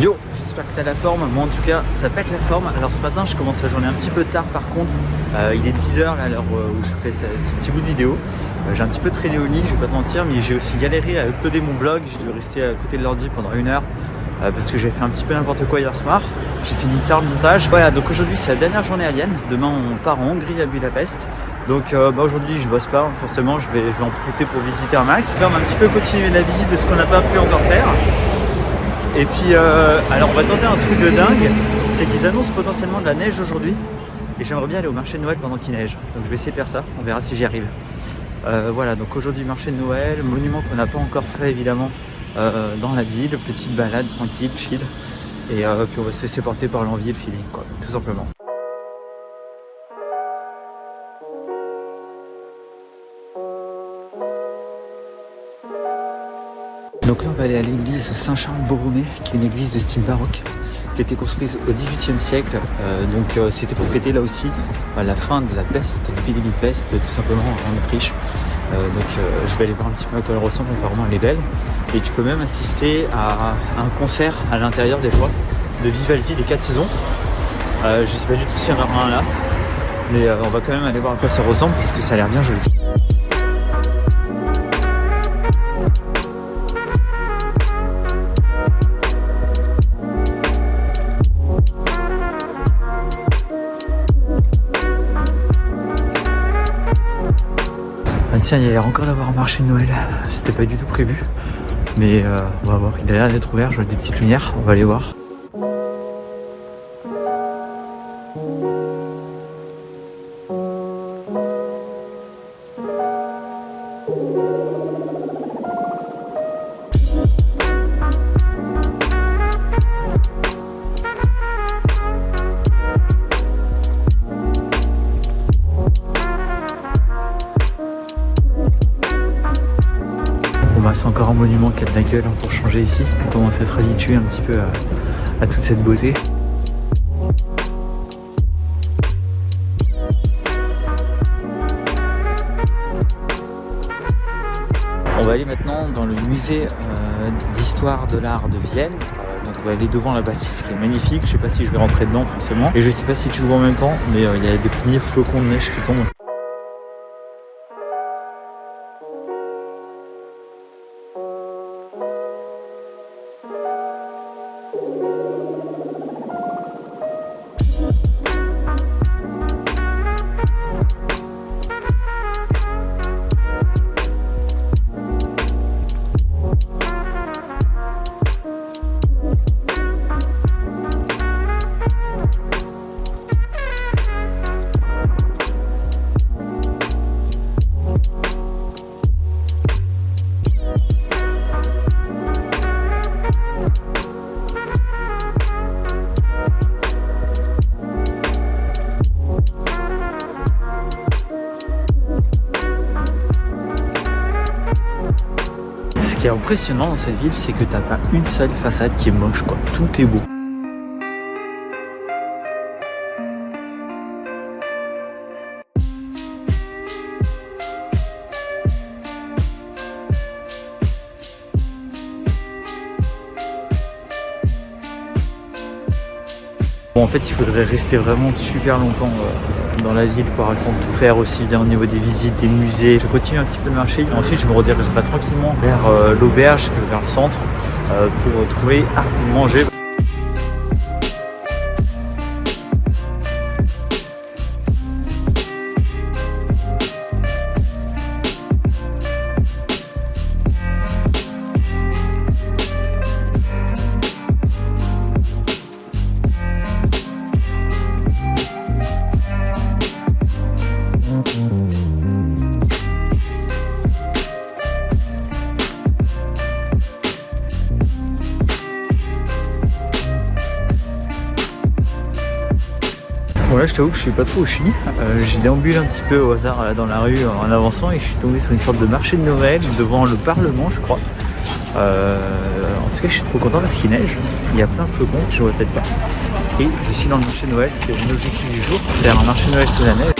Yo, j'espère que t'as la forme, moi en tout cas ça pète la forme. Alors ce matin je commence la journée un petit peu tard par contre, il est 10h là à l'heure où je fais ce petit bout de vidéo. J'ai un petit peu traîné au lit, je vais pas te mentir, mais j'ai aussi galéré à uploader mon vlog. J'ai dû rester à côté de l'ordi pendant 1 heure parce que j'ai fait un petit peu n'importe quoi hier soir. J'ai fini tard le montage. Voilà, donc aujourd'hui c'est la dernière journée à Vienne. Demain on part en Hongrie à Budapest. Donc aujourd'hui je bosse pas, forcément je vais en profiter pour visiter un max. On va un petit peu continuer la visite de ce qu'on n'a pas pu encore faire. Et puis alors on va tenter un truc de dingue, c'est qu'ils annoncent potentiellement de la neige aujourd'hui. Et j'aimerais bien aller au marché de Noël pendant qu'il neige. Donc je vais essayer de faire ça, on verra si j'y arrive. Voilà, donc aujourd'hui marché de Noël, monument qu'on n'a pas encore fait évidemment dans la ville, petite balade tranquille, chill. Et puis on va se laisser porter par l'envie et le feeling quoi, tout simplement. Donc là on va aller à l'église Saint-Charles-Borromée, qui est une église de style baroque, qui a été construite au XVIIIe siècle. C'était pour fêter là aussi la fin de la peste, l'épidémie de peste, tout simplement en Autriche. Je vais aller voir un petit peu à quoi elle ressemble, apparemment elle est belle. Et tu peux même assister à un concert à l'intérieur des fois de Vivaldi des 4 saisons. Je sais pas du tout s'il y en aura un là, mais on va quand même aller voir à quoi ça ressemble parce que ça a l'air bien joli. Tiens, il y a l'air encore d'avoir un marché de Noël, c'était pas du tout prévu, mais on va voir, il a l'air d'être ouvert, je vois des petites lumières, on va aller voir. C'est encore un monument qui a de la gueule pour changer ici. On commence à être habitué un petit peu à toute cette beauté. On va aller maintenant dans le musée d'histoire de l'art de Vienne. Donc on va aller devant la bâtisse qui est magnifique. Je sais pas si je vais rentrer dedans forcément. Et je sais pas si tu le vois en même temps, mais il y a des premiers flocons de neige qui tombent. Ce qui est impressionnant dans cette ville, c'est que t'as pas une seule façade qui est moche, quoi. Tout est beau. Bon, en fait, il faudrait rester vraiment super longtemps dans la ville pour avoir le temps de tout faire, aussi bien au niveau des visites, des musées. Je continue un petit peu de marcher. Ensuite, je me redirigerai tranquillement vers l'auberge, vers le centre, pour trouver à manger. Bon là je t'avoue que je sais pas trop où je suis. J'ai déambulé un petit peu au hasard là, dans la rue en avançant et je suis tombé sur une sorte de marché de Noël devant le Parlement je crois. En tout cas je suis trop content parce qu'il neige. Il y a plein de flocons, je ne vois peut-être pas. Et je suis dans le marché de Noël, c'était mon objectif du jour, faire un marché de Noël sous la neige.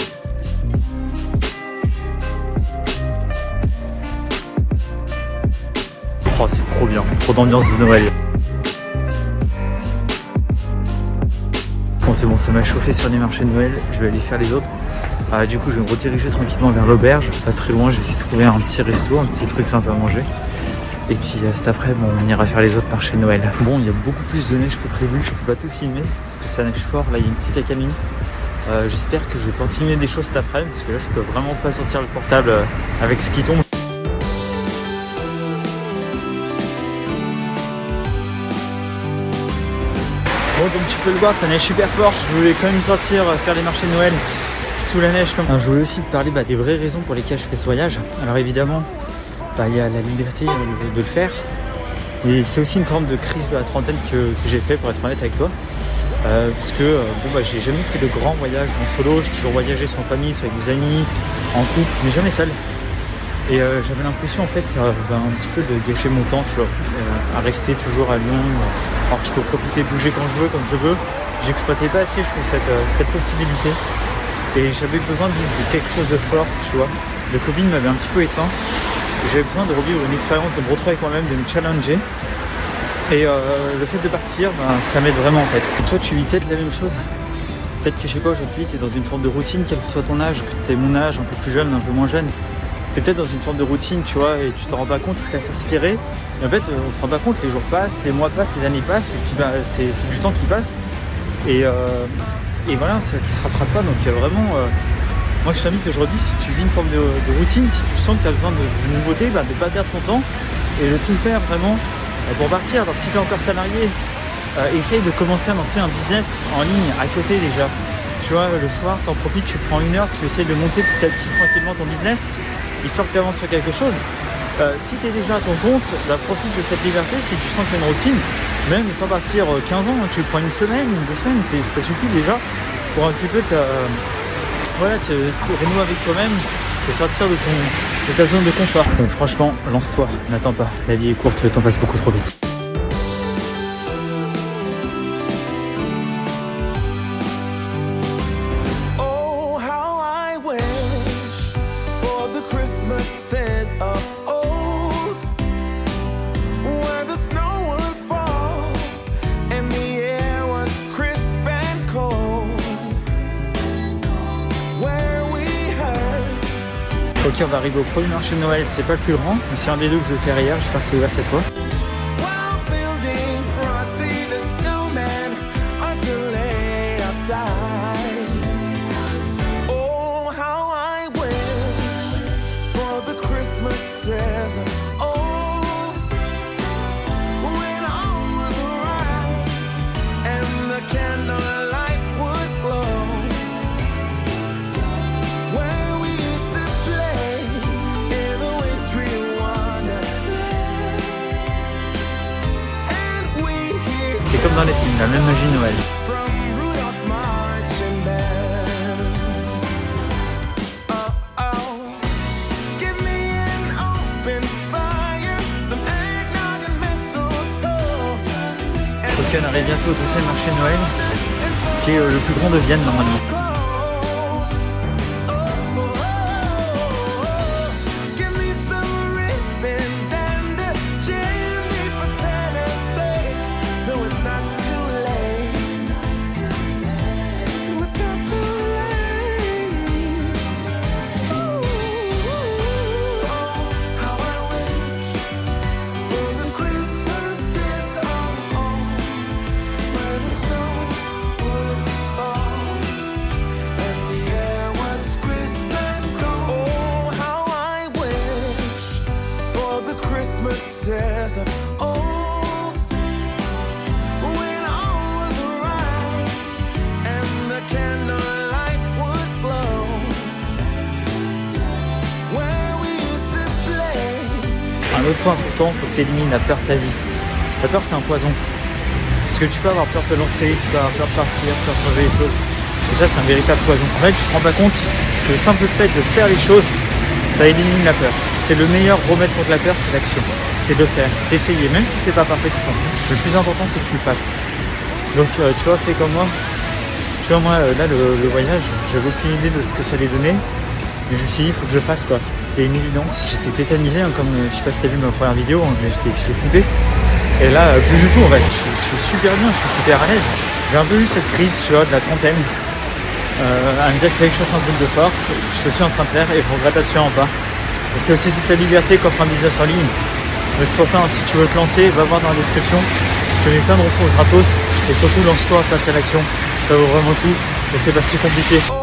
Oh c'est trop bien, trop d'ambiance de Noël. c'est bon, ça m'a chauffé sur les marchés de Noël, je vais aller faire les autres. Du coup je vais me rediriger tranquillement vers l'auberge, pas très loin, je vais essayer de trouver un petit resto, un petit truc sympa à manger. Et puis cet après, bon, on ira faire les autres marchés de Noël. Bon, il y a beaucoup plus de neige que prévu, je peux pas tout filmer parce que ça neige fort, là il y a une petite accalmie. J'espère que je vais pouvoir filmer des choses cet après, parce que là je peux vraiment pas sortir le portable avec ce qui tombe. Bon, comme tu peux le voir, ça neige super fort. Je voulais quand même sortir faire les marchés de Noël sous la neige. Alors, je voulais aussi te parler des vraies raisons pour lesquelles je fais ce voyage. Alors évidemment, il y a la liberté de le faire. Et c'est aussi une forme de crise de la trentaine que j'ai fait, pour être honnête avec toi. Parce que j'ai jamais fait de grands voyages en solo. J'ai toujours voyagé soit en famille, soit avec des amis, en couple, mais jamais seul. Et j'avais l'impression en fait un petit peu de gâcher mon temps, tu vois, à rester toujours à Lyon, alors que je peux profiter, bouger quand je veux, comme je veux. J'exploitais pas assez, je trouve, cette possibilité. Et j'avais besoin de vivre quelque chose de fort, tu vois. Le Covid m'avait un petit peu éteint. J'avais besoin de revivre une expérience, de me retrouver avec moi-même, de me challenger. Et le fait de partir, ça m'aide vraiment en fait. Toi, tu vis peut-être la même chose. Peut-être que je sais pas, aujourd'hui, tu es dans une forme de routine, quel que soit ton âge, que tu es mon âge, un peu plus jeune, un peu moins jeune. Tu es peut-être dans une forme de routine, tu vois, et tu t'en rends pas compte, tu te laisses aspirer. Et en fait, on se rend pas compte, les jours passent, les mois passent, les années passent, et puis c'est du temps qui passe. Et voilà, ça qui se rattrape pas. Donc vraiment, moi je t'invite aujourd'hui, si tu vis une forme de routine, si tu sens que tu as besoin de nouveauté, de ne pas perdre ton temps et de tout faire vraiment pour partir. Alors si tu es encore salarié, essaye de commencer à lancer un business en ligne à côté déjà. Tu vois, le soir, tu en profites, tu prends 1 heure, tu essayes de monter petit à petit tranquillement ton business, histoire que tu avances sur quelque chose. Si tu es déjà à ton compte, profite de cette liberté. Si tu sens que tu as une routine, même sans partir 15 ans, tu prends 1 semaine, 2 semaines, ça suffit déjà pour un petit peu te renouer avec toi-même et sortir de ta zone de confort. Donc franchement, lance-toi, n'attends pas, la vie est courte, le temps passe beaucoup trop vite. Ok, on va arriver au premier marché de Noël, c'est pas le plus grand, mais c'est un des deux que je vais faire hier, j'espère que c'est ouvert cette fois. C'est comme dans les films, la même magie de Noël. Ok, on arrive bientôt au deuxième marché de Noël, qui est le plus grand de Vienne normalement. Un autre point important, il faut que tu élimines la peur de ta vie. La peur, c'est un poison. Parce que tu peux avoir peur de te lancer, tu peux avoir peur de partir, peur de changer les choses. Et ça, c'est un véritable poison. En fait, tu te rends pas compte que le simple fait de faire les choses, ça élimine la peur. C'est le meilleur remède contre la peur, c'est l'action. C'est de faire, d'essayer. Même si c'est pas parfait, tu t'en fous. Le plus important, c'est que tu le fasses. Donc, tu vois, fais comme moi. Tu vois, moi, là, le voyage, j'avais aucune idée de ce que ça allait donner. Mais je me suis dit, il faut que je fasse quoi. C'était une évidence. J'étais tétanisé, hein, comme je sais pas si t'as vu ma première vidéo, hein, mais j'étais flippé. Et là, plus du tout en fait. Je suis super bien, je suis super à l'aise. J'ai un peu eu cette crise, tu vois, de la trentaine, à me dire qu'il fallait que je fasse un truc de fort. Je suis aussi en train de faire et je regrette absolument pas. Et c'est aussi toute la liberté qu'offre un business en ligne. Donc c'est pour ça, si tu veux te lancer, va voir dans la description. Je te mets plein de ressources gratos et surtout lance-toi, passe à l'action. Ça vaut vraiment le coup et c'est pas si compliqué.